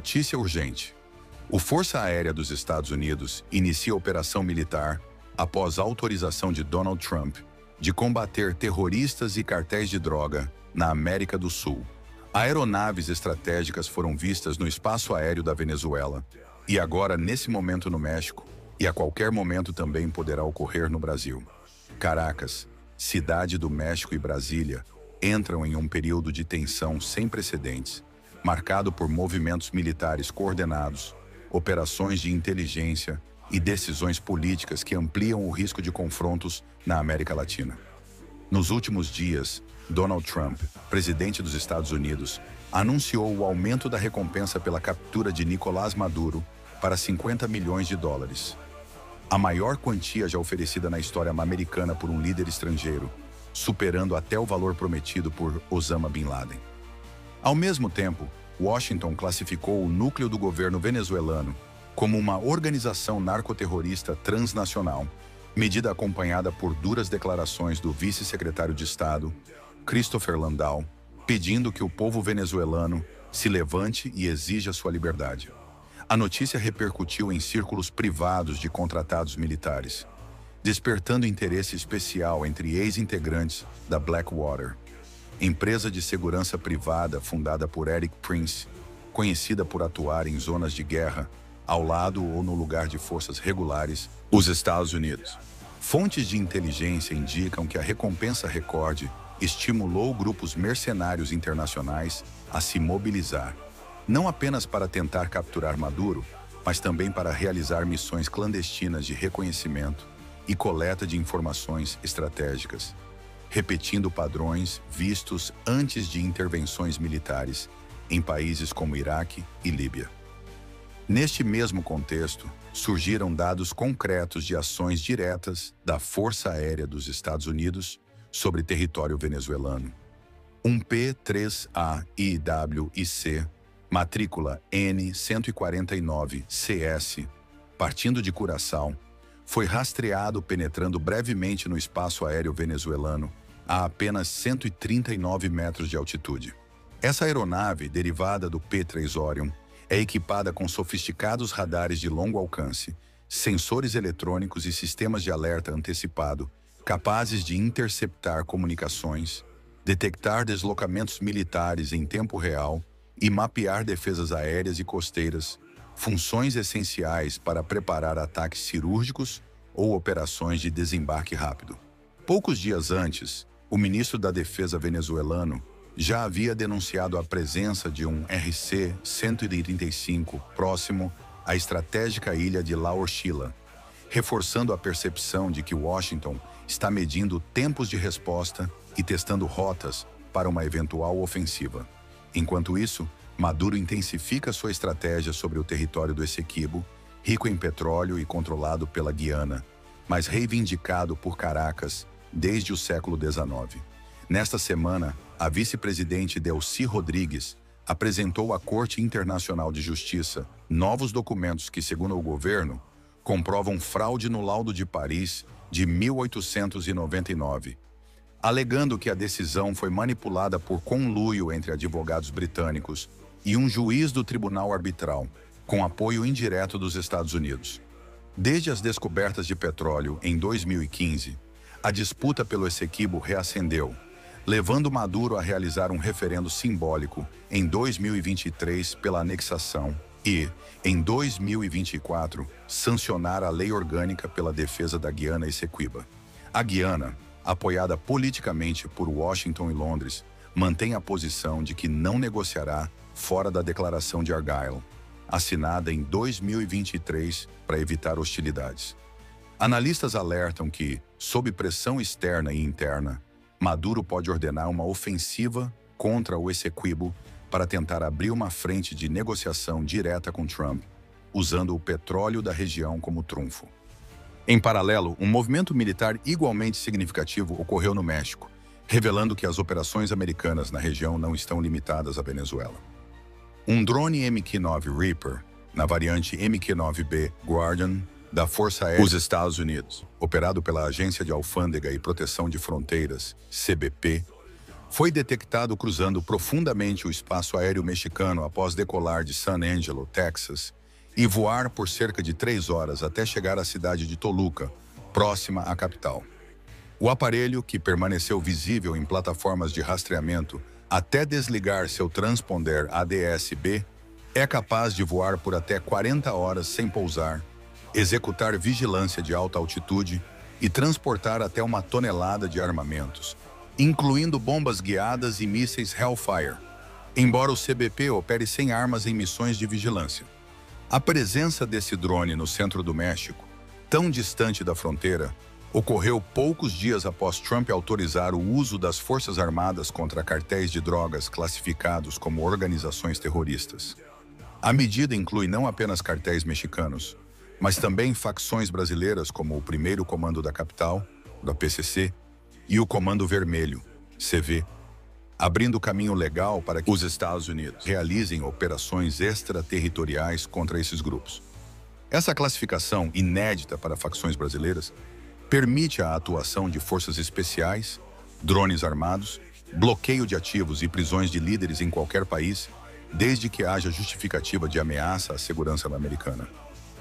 Notícia urgente. O Força Aérea dos Estados Unidos inicia operação militar após autorização de Donald Trump de combater terroristas e cartéis de droga na América do Sul. Aeronaves estratégicas foram vistas no espaço aéreo da Venezuela e agora, nesse momento, no México, e a qualquer momento também poderá ocorrer no Brasil. Caracas, Cidade do México e Brasília entram em um período de tensão sem precedentes, marcado por movimentos militares coordenados, operações de inteligência e decisões políticas que ampliam o risco de confrontos na América Latina. Nos últimos dias, Donald Trump, presidente dos Estados Unidos, anunciou o aumento da recompensa pela captura de Nicolás Maduro para 50 milhões de dólares. A maior quantia já oferecida na história americana por um líder estrangeiro, superando até o valor prometido por Osama Bin Laden. Ao mesmo tempo, Washington classificou o núcleo do governo venezuelano como uma organização narcoterrorista transnacional, medida acompanhada por duras declarações do vice-secretário de Estado, Christopher Landau, pedindo que o povo venezuelano se levante e exija sua liberdade. A notícia repercutiu em círculos privados de contratados militares, despertando interesse especial entre ex-integrantes da Blackwater, empresa de segurança privada fundada por Eric Prince, conhecida por atuar em zonas de guerra, ao lado ou no lugar de forças regulares, os Estados Unidos. Fontes de inteligência indicam que a recompensa recorde estimulou grupos mercenários internacionais a se mobilizar, não apenas para tentar capturar Maduro, mas também para realizar missões clandestinas de reconhecimento e coleta de informações estratégicas, repetindo padrões vistos antes de intervenções militares em países como Iraque e Líbia. Neste mesmo contexto, surgiram dados concretos de ações diretas da Força Aérea dos Estados Unidos sobre território venezuelano. Um P-3A-IWIC, matrícula N-149-CS, partindo de Curaçao, foi rastreado penetrando brevemente no espaço aéreo venezuelano a apenas 139 metros de altitude. Essa aeronave, derivada do P-3 Orion, é equipada com sofisticados radares de longo alcance, sensores eletrônicos e sistemas de alerta antecipado, capazes de interceptar comunicações, detectar deslocamentos militares em tempo real e mapear defesas aéreas e costeiras, funções essenciais para preparar ataques cirúrgicos ou operações de desembarque rápido. Poucos dias antes, o ministro da Defesa venezuelano já havia denunciado a presença de um RC-135 próximo à estratégica ilha de La Orchila, reforçando a percepção de que Washington está medindo tempos de resposta e testando rotas para uma eventual ofensiva. Enquanto isso, Maduro intensifica sua estratégia sobre o território do Essequibo, rico em petróleo e controlado pela Guiana, mas reivindicado por Caracas desde o século XIX. Nesta semana, a vice-presidente Delcy Rodrigues apresentou à Corte Internacional de Justiça novos documentos que, segundo o governo, comprovam fraude no Laudo de Paris de 1899, alegando que a decisão foi manipulada por conluio entre advogados britânicos e um juiz do Tribunal Arbitral, com apoio indireto dos Estados Unidos. Desde as descobertas de petróleo em 2015, a disputa pelo Essequibo reacendeu, levando Maduro a realizar um referendo simbólico em 2023 pela anexação e, em 2024, sancionar a lei orgânica pela defesa da Guiana Essequiba. A Guiana, apoiada politicamente por Washington e Londres, mantém a posição de que não negociará fora da Declaração de Argyll, assinada em 2023 para evitar hostilidades. Analistas alertam que, sob pressão externa e interna, Maduro pode ordenar uma ofensiva contra o Essequibo para tentar abrir uma frente de negociação direta com Trump, usando o petróleo da região como trunfo. Em paralelo, um movimento militar igualmente significativo ocorreu no México, revelando que as operações americanas na região não estão limitadas à Venezuela. Um drone MQ-9 Reaper, na variante MQ-9B Guardian, da Força Aérea dos Estados Unidos, operado pela Agência de Alfândega e Proteção de Fronteiras, CBP, foi detectado cruzando profundamente o espaço aéreo mexicano após decolar de San Angelo, Texas, e voar por cerca de 3 horas até chegar à cidade de Toluca, próxima à capital. O aparelho, que permaneceu visível em plataformas de rastreamento até desligar seu transponder ADS-B, é capaz de voar por até 40 horas sem pousar, executar vigilância de alta altitude e transportar até 1 tonelada de armamentos, incluindo bombas guiadas e mísseis Hellfire, embora o CBP opere sem armas em missões de vigilância. A presença desse drone no centro do México, tão distante da fronteira, ocorreu poucos dias após Trump autorizar o uso das Forças Armadas contra cartéis de drogas classificados como organizações terroristas. A medida inclui não apenas cartéis mexicanos, mas também facções brasileiras como o Primeiro Comando da Capital, da PCC, e o Comando Vermelho, CV, abrindo caminho legal para que os Estados Unidos realizem operações extraterritoriais contra esses grupos. Essa classificação, inédita para facções brasileiras, permite a atuação de forças especiais, drones armados, bloqueio de ativos e prisões de líderes em qualquer país, desde que haja justificativa de ameaça à segurança americana.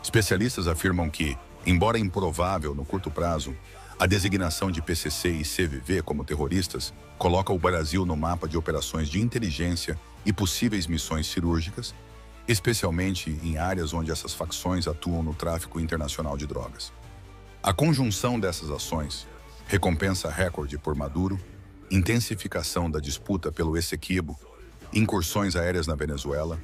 Especialistas afirmam que, embora improvável no curto prazo, a designação de PCC e CVV como terroristas coloca o Brasil no mapa de operações de inteligência e possíveis missões cirúrgicas, especialmente em áreas onde essas facções atuam no tráfico internacional de drogas. A conjunção dessas ações, recompensa recorde por Maduro, intensificação da disputa pelo Essequibo, incursões aéreas na Venezuela,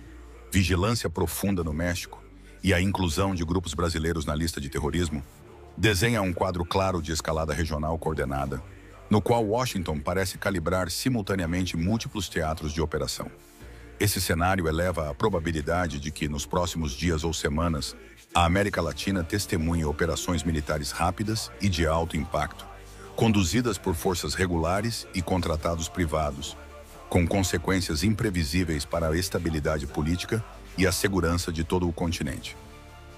vigilância profunda no México e a inclusão de grupos brasileiros na lista de terrorismo, desenha um quadro claro de escalada regional coordenada, no qual Washington parece calibrar simultaneamente múltiplos teatros de operação. Esse cenário eleva a probabilidade de que, nos próximos dias ou semanas, a América Latina testemunhe operações militares rápidas e de alto impacto, conduzidas por forças regulares e contratados privados, com consequências imprevisíveis para a estabilidade política e a segurança de todo o continente.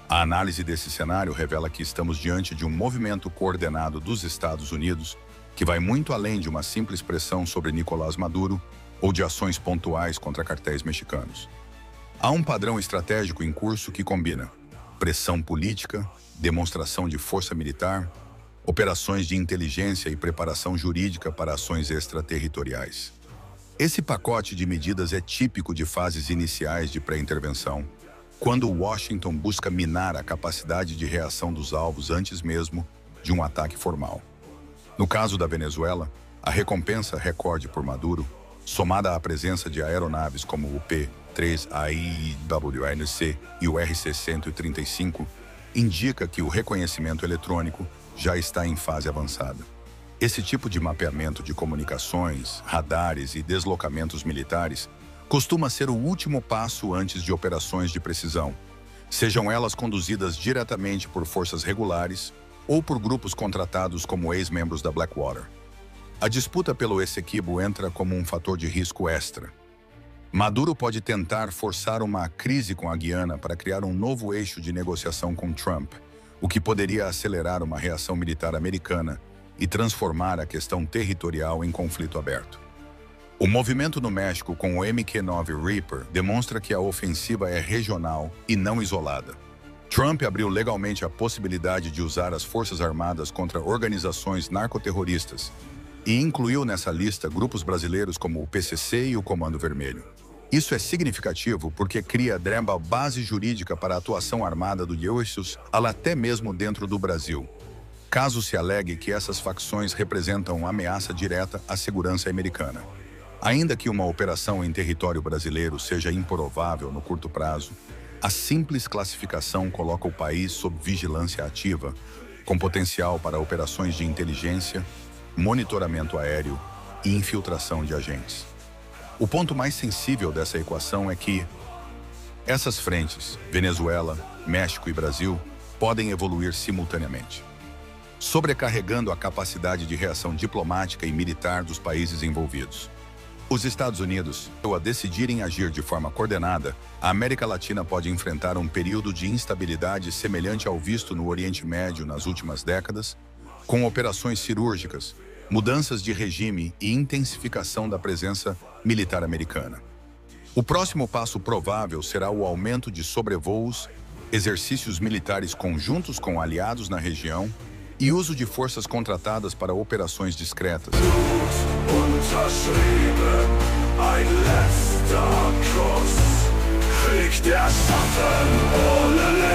A análise desse cenário revela que estamos diante de um movimento coordenado dos Estados Unidos que vai muito além de uma simples pressão sobre Nicolás Maduro ou de ações pontuais contra cartéis mexicanos. Há um padrão estratégico em curso que combina pressão política, demonstração de força militar, operações de inteligência e preparação jurídica para ações extraterritoriais. Esse pacote de medidas é típico de fases iniciais de pré-intervenção, quando Washington busca minar a capacidade de reação dos alvos antes mesmo de um ataque formal. No caso da Venezuela, a recompensa recorde por Maduro, somada à presença de aeronaves como o P-3AIWNC e o RC-135, indica que o reconhecimento eletrônico já está em fase avançada. Esse tipo de mapeamento de comunicações, radares e deslocamentos militares costuma ser o último passo antes de operações de precisão, sejam elas conduzidas diretamente por forças regulares ou por grupos contratados como ex-membros da Blackwater. A disputa pelo Essequibo entra como um fator de risco extra. Maduro pode tentar forçar uma crise com a Guiana para criar um novo eixo de negociação com Trump, o que poderia acelerar uma reação militar americana e transformar a questão territorial em conflito aberto. O movimento no México com o MQ-9 Reaper demonstra que a ofensiva é regional e não isolada. Trump abriu legalmente a possibilidade de usar as Forças Armadas contra organizações narcoterroristas e incluiu nessa lista grupos brasileiros como o PCC e o Comando Vermelho. Isso é significativo porque cria a base jurídica para a atuação armada do Ioisus até mesmo dentro do Brasil, caso se alegue que essas facções representam uma ameaça direta à segurança americana. Ainda que uma operação em território brasileiro seja improvável no curto prazo, a simples classificação coloca o país sob vigilância ativa, com potencial para operações de inteligência, monitoramento aéreo e infiltração de agentes. O ponto mais sensível dessa equação é que essas frentes, Venezuela, México e Brasil, podem evoluir simultaneamente, sobrecarregando a capacidade de reação diplomática e militar dos países envolvidos. Os Estados Unidos, ao decidirem agir de forma coordenada, a América Latina pode enfrentar um período de instabilidade semelhante ao visto no Oriente Médio nas últimas décadas, com operações cirúrgicas, mudanças de regime e intensificação da presença militar americana. O próximo passo provável será o aumento de sobrevoos, exercícios militares conjuntos com aliados na região e uso de forças contratadas para operações discretas. Krieg der Schatten ohne Licht.